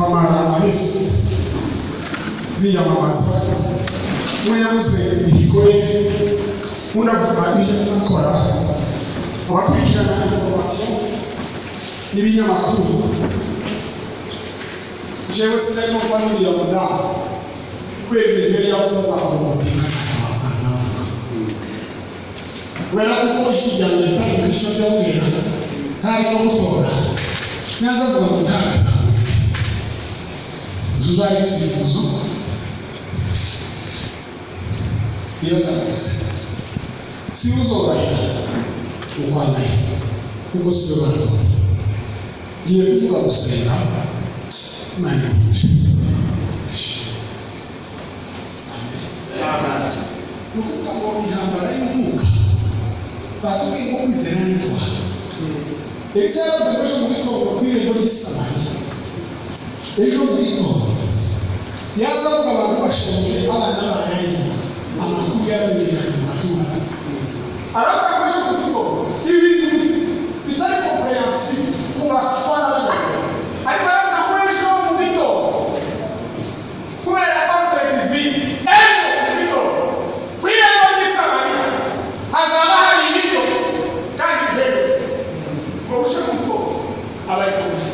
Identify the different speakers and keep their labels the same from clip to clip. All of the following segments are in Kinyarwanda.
Speaker 1: kwamara abisi biyamamaza umwe yavuze imihigo ye undi avuga ibyo akora abakurikirana information n'ibinyamakuru jewe sinarimo family ya mudamu kwegera yavuze azabamutinga kubera kuko ishijyanye itari kwisho byabwira ntari no gutora neza avuga ngo ntagatahuke uzari ibyifuzo iyo ndakuze si uzorahira ukwanaye kuko si yo baratora ngiye kuvuga gusenga Imana yamugisha nukuvuga ngo intambara y'umwuka batubwiye ngo kwizera n'indwara ese yavuze ngo ejo mu gitondo kw'irembo ry'isamariya ejo mu gitondo yaza avuga abantu bashonje abana baraye amakuru yaramenyekanye mu baturage aravuga ngo ejo mu gitondo ibintu bitari komperansiyo ku baswara ariko aravuga ngo ejo mu gitondo kubera ordre divine ejo mu gitondo kw'irembo ry'isamariya hazaba hari ibiryo kandi bihebetse ngo bushe mu gitondo abayikoze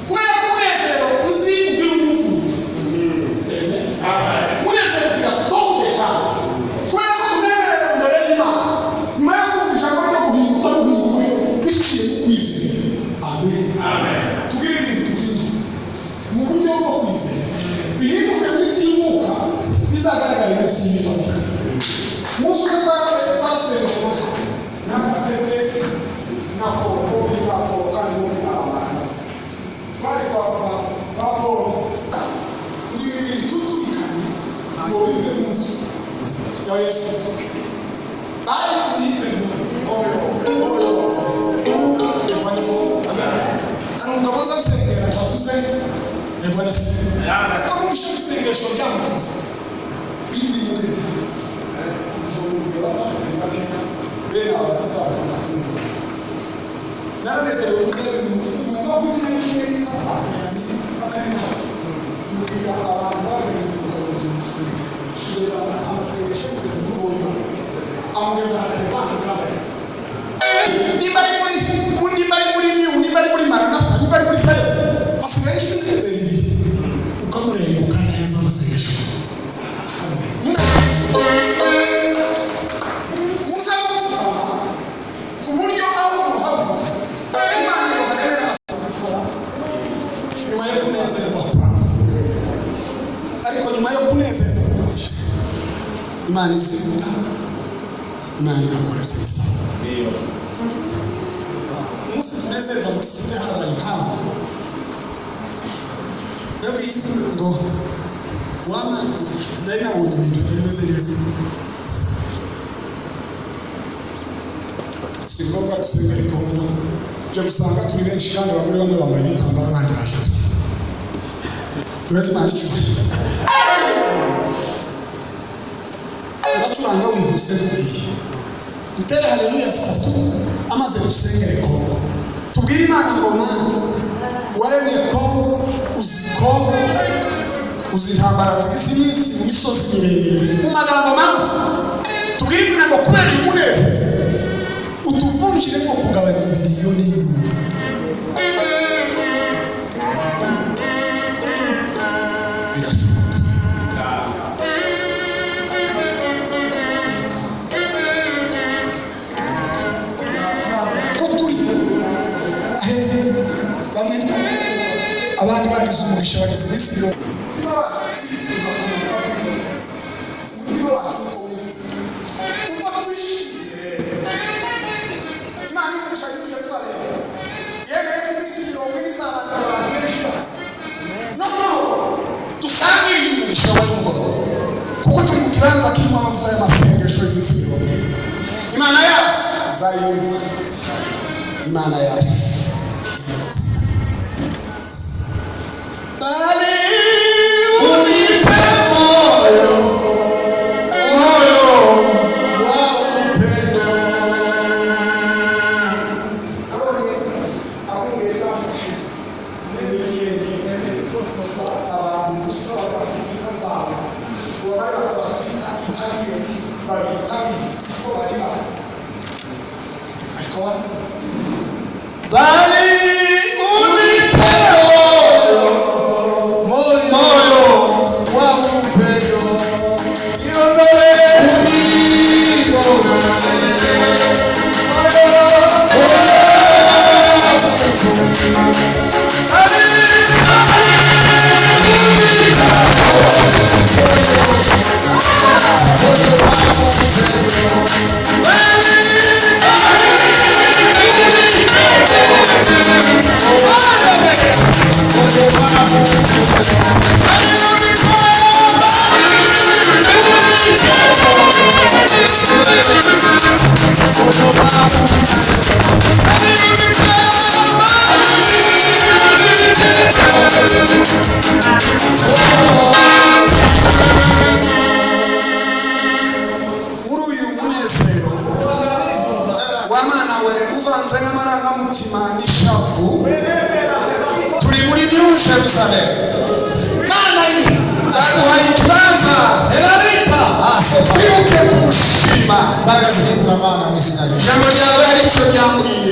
Speaker 1: kubera ko umunezero uzi ubwira umuvuzi umunezero bigatondesha kubera ko tunezerewe imbere y'Imana nyuma yo kumva ijambo ryo guhinduka duhinduwe biciye mu kwizera amen tubwire ibintu duhinduka mu buryo bwo kwizera bihinduke mu isi y'umwuka bizagaragara mu isi y'ifatika umunsi umwe twarasenga n'amatete nako kandi muri abana bari kwa Paulo n'ibindi tutubikanye ngo bive mu nsi ya Yesu bari kuniteguye hari umugabo azasengera akavuze ariko n'ubushe bw'isengesho ryamukoze bindi mugezi bene abatazabona naranezerewe kuza umugabo w'izina neza bakarimo mugira abantu babiri mukoze umusingi kugeza amasengesho kugeza n'ubuntu amugeza akarevanga kabari nimba ari muri niu nimba ari muri maranatha nimba ari muri sayo hasigaye n'ibintu bibiri ukamurenguka neza amasengesho Imana isivuga Imana irakora byose umunsi tunezerwa muri sine habaye impamvu nabwiye ngo wamana nari nabonye ibintu bitari meze neza si ngombwa dusenga ariko byo gusanga turi benshi kandi abagore bamwe bambaye ibitambaro abandi baje tuweze Imana icyubahiro uracuranga wihuse n'ubwiye dutere haleluya zitatu amaze gusengera Kongo tubwire Imana ngo Mana waremye Kongo uzi Kongo uzi intambara z'isi n'isi mu misozi miremire mu magambo magufi tubwire Imana ngo kubera umunezero utuvunjire nko kugabanya ibiriyo n'induru abandi bagize umugisha bagize iminsi mirongo dusangire umugisha w'umugoroba kuko turi mu kibanza kirimo amavuta y'amasengesho y'iminsi mirongo Imana yacu izayumva Imana yacu abantu gusaba bakita zabo ubona bakita itariyo babitabizi ko bari bari ariko wano bali unipeo moyo wa upendo iondole jambo ryawe aricyo ryambwiye